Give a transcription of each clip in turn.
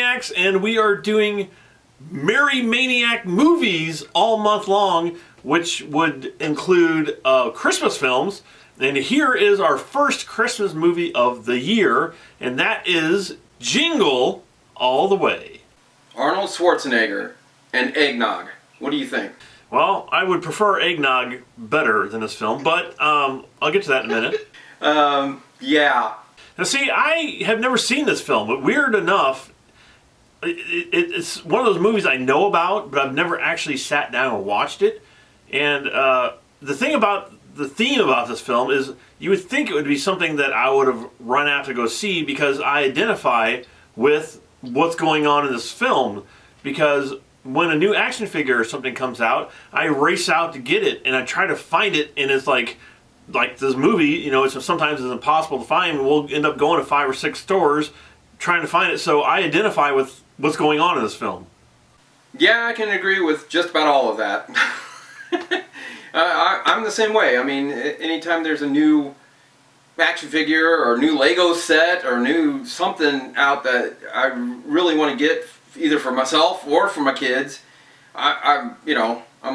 Maniacs, and we are doing Merry Maniac movies all month long, which would include Christmas films. And here is our first Christmas movie of the year, and that is Jingle All the Way. Arnold Schwarzenegger and eggnog. What do you think? Well, I would prefer eggnog better than this film, but I'll get to that in a minute. Yeah. Now see, I have never seen this film, but weird enough, it's one of those movies I know about, but I've never actually sat down and watched it. And the theme about this film is you would think it would be something that I would have run out to go see because I identify with what's going on in this film. Because when a new action figure or something comes out, I race out to get it and I try to find it, and it's like this movie, you know, sometimes it's impossible to find. We'll end up going to 5 or 6 stores trying to find it. So I identify with what's going on in this film. Yeah, I can agree with just about all of that. I'm the same way. I mean, anytime there's a new action figure or new Lego set or new something out that I really want to get, either for myself or for my kids, I'm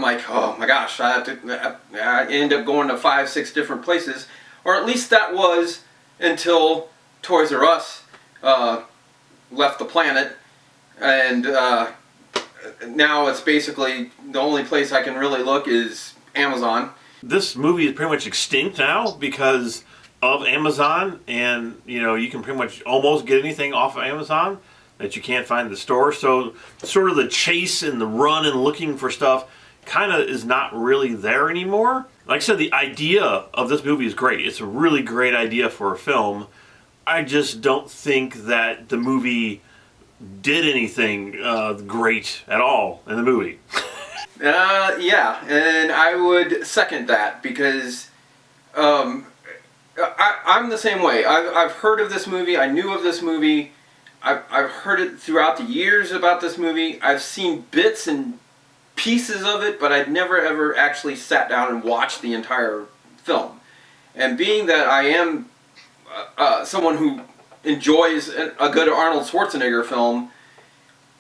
like, oh my gosh, I end up going to 5, 6 different places, or at least that was until Toys R Us left the planet, and now it's basically the only place I can really look is Amazon. This movie is pretty much extinct now because of Amazon, and you can pretty much almost get anything off of Amazon that you can't find in the store. So sort of the chase and the run and looking for stuff kind of is not really there anymore. Like I said, the idea of this movie is great. It's a really great idea for a film. I just don't think that the movie did anything great at all in the movie. Yeah, and I would second that because I'm the same way. I've heard of this movie. I knew of this movie. I've heard it throughout the years about this movie. I've seen bits and pieces of it, but I'd never ever actually sat down and watched the entire film. And being that I am someone who enjoys a good Arnold Schwarzenegger film,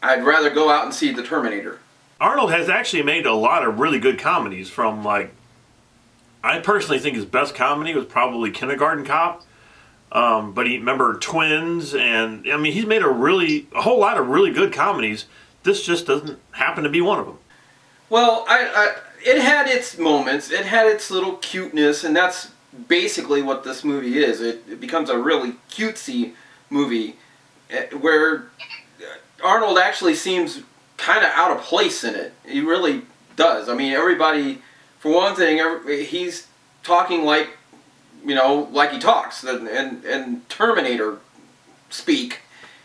I'd rather go out and see The Terminator. Arnold has actually made a lot of really good comedies from, I personally think his best comedy was probably Kindergarten Cop. But remember Twins, and I mean he's made a whole lot of really good comedies. This just doesn't happen to be one of them. Well, it had its moments, it had its little cuteness, and that's basically what this movie is. It becomes a really cutesy movie where Arnold actually seems kind of out of place in it. He really does. I mean, everybody, for one thing, he's talking like he talks, and Terminator speak,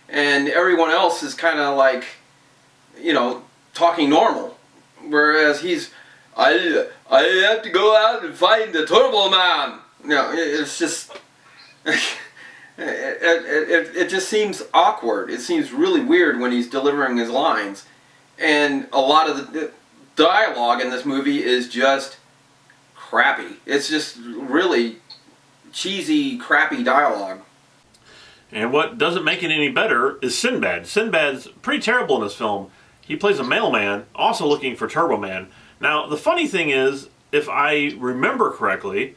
and everyone else is kind of like, talking normal, whereas I have to go out and find the Turbo Man. It's just, it just seems awkward. It seems really weird when he's delivering his lines, and a lot of the dialogue in this movie is just crappy. It's just really cheesy, crappy dialogue. And what doesn't make it any better is Sinbad. Sinbad's pretty terrible in this film. He plays a mailman, also looking for Turbo Man. Now, the funny thing is, if I remember correctly,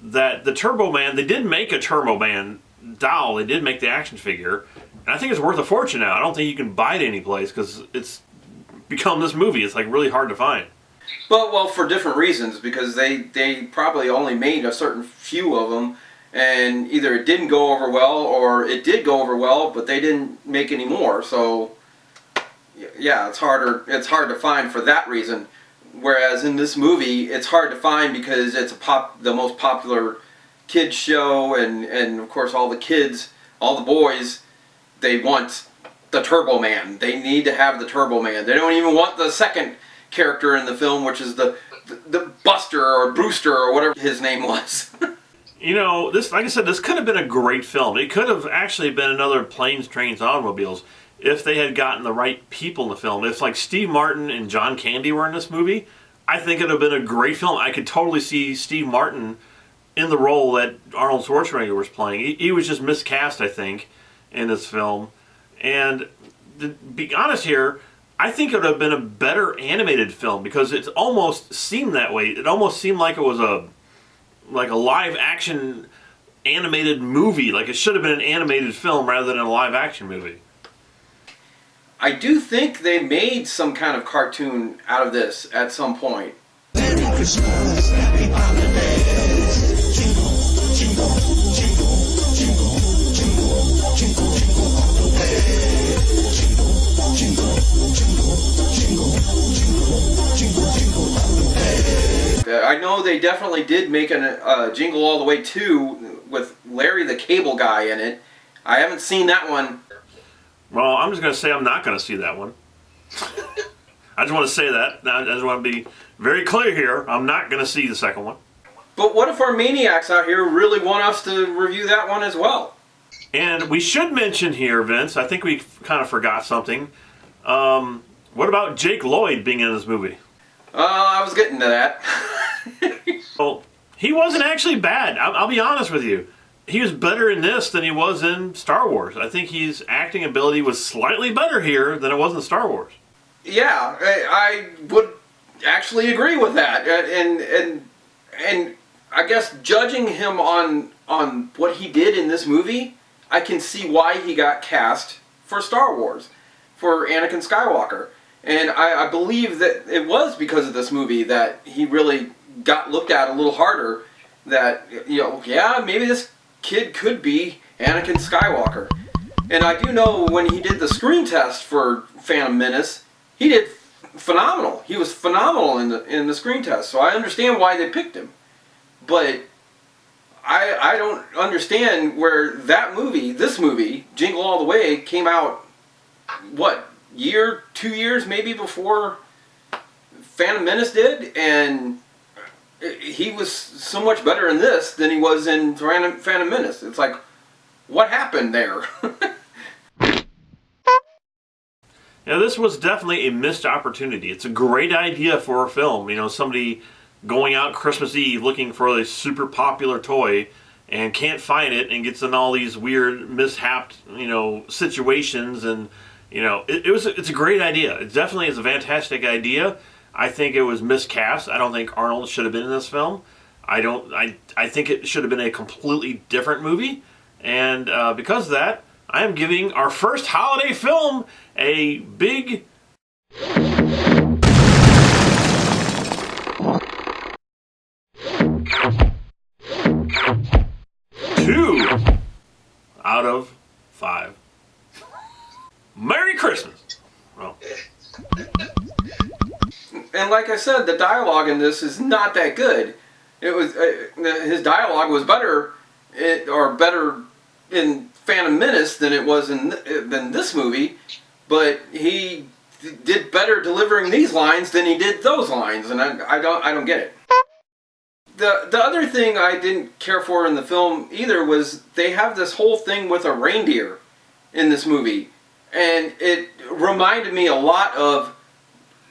that the Turbo Man, they did make a Turbo Man doll. They did make the action figure. And I think it's worth a fortune now. I don't think you can buy it anyplace because it's become this movie. It's really hard to find. Well, for different reasons, because they probably only made a certain few of them, and either it didn't go over well, or it did go over well, but they didn't make any more. So, yeah, it's hard to find for that reason. Whereas in this movie, it's hard to find because it's the most popular kids show, and of course all the kids, all the boys, they want the Turbo Man. They need to have the Turbo Man. They don't even want the second character in the film, which is the Buster or Brewster or whatever his name was. This, like I said, this could have been a great film. It could have actually been another Planes, Trains, Automobiles if they had gotten the right people in the film. If Steve Martin and John Candy were in this movie, I think it would have been a great film. I could totally see Steve Martin in the role that Arnold Schwarzenegger was playing. He was just miscast, I think, in this film. And to be honest here, I think it would have been a better animated film because it almost seemed that way. It almost seemed like it was a live action animated movie. Like it should have been an animated film rather than a live action movie. I do think they made some kind of cartoon out of this at some point. Merry Christmas, happy holidays. Jingle, jingle, jingle, jingle, jingle, jingle, jingle all the way. Jingle, jingle, jingle, jingle, jingle, jingle, jingle all the way. I know they definitely did make a Jingle All the Way 2 with Larry the Cable Guy in it. I haven't seen that one. Well, I'm just going to say I'm not going to see that one. I just want to say that. I just want to be very clear here. I'm not going to see the second one. But what if our Maniacs out here really want us to review that one as well? And we should mention here, Vince, I think we kind of forgot something. What about Jake Lloyd being in this movie? I was getting to that. Well, he wasn't actually bad. I'll be honest with you. He was better in this than he was in Star Wars. I think his acting ability was slightly better here than it was in Star Wars. Yeah, I would actually agree with that. And I guess judging him on what he did in this movie, I can see why he got cast for Star Wars, for Anakin Skywalker. And I believe that it was because of this movie that he really got looked at a little harder. That, you know, yeah, maybe this kid could be Anakin Skywalker. And I do know when he did the screen test for Phantom Menace, he did phenomenal. He was phenomenal in the screen test. So I understand why they picked him. But I don't understand where that movie, this movie, Jingle All the Way, came out, what, 2 years maybe before Phantom Menace did? And he was so much better in this than he was in Phantom Menace. It's like, what happened there? Yeah, this was definitely a missed opportunity. It's a great idea for a film. You know, somebody going out Christmas Eve looking for a super popular toy and can't find it and gets in all these weird mishapped, you know, situations. And, you know, it's a great idea. It definitely is a fantastic idea. I think it was miscast. I don't think Arnold should have been in this film. I think it should have been a completely different movie. And because of that, I am giving our first holiday film a big 2 out of 5. Merry Christmas. Well. And like I said, the dialogue in this is not that good. It was his dialogue was better in Phantom Menace than it was than this movie, but he did better delivering these lines than he did those lines, and I don't get it. The other thing I didn't care for in the film either was they have this whole thing with a reindeer in this movie, and it reminded me a lot of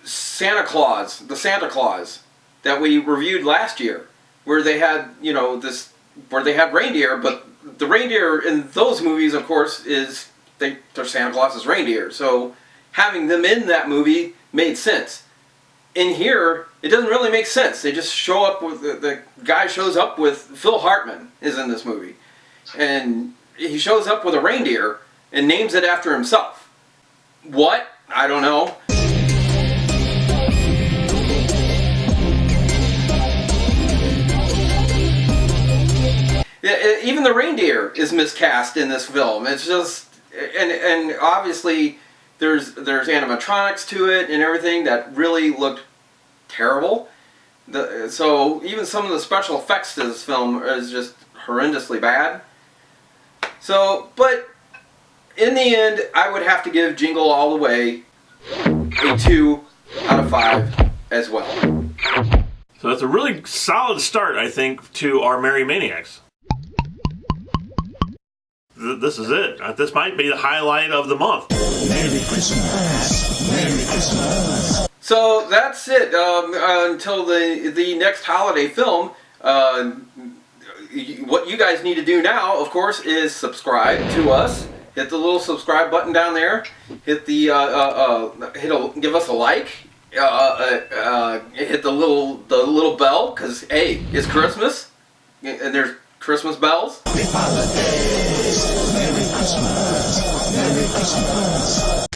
Santa Claus, the Santa Claus that we reviewed last year, where they had, you know, where they had reindeer, but the reindeer in those movies, of course, they're Santa Claus's reindeer. So having them in that movie made sense. In here, it doesn't really make sense. They just show up with the guy shows up with Phil Hartman is in this movie, and he shows up with a reindeer and names it after himself. What? I don't know. Even the reindeer is miscast in this film. It's just, and obviously there's animatronics to it and everything that really looked terrible. So even some of the special effects to this film is just horrendously bad. So, but in the end, I would have to give Jingle All the Way a 2 out of 5 as well. So that's a really solid start, I think, to our Merry Maniacs. This is it. This might be the highlight of the month. Merry Christmas. Merry Christmas. So that's it. Until the next holiday film, what you guys need to do now, of course, is subscribe to us hit the little subscribe button down there. Hit the give us a like. Hit the little bell, because hey, it's Christmas and there's Christmas bells. Happy holidays. Merry Christmas. Merry Christmas.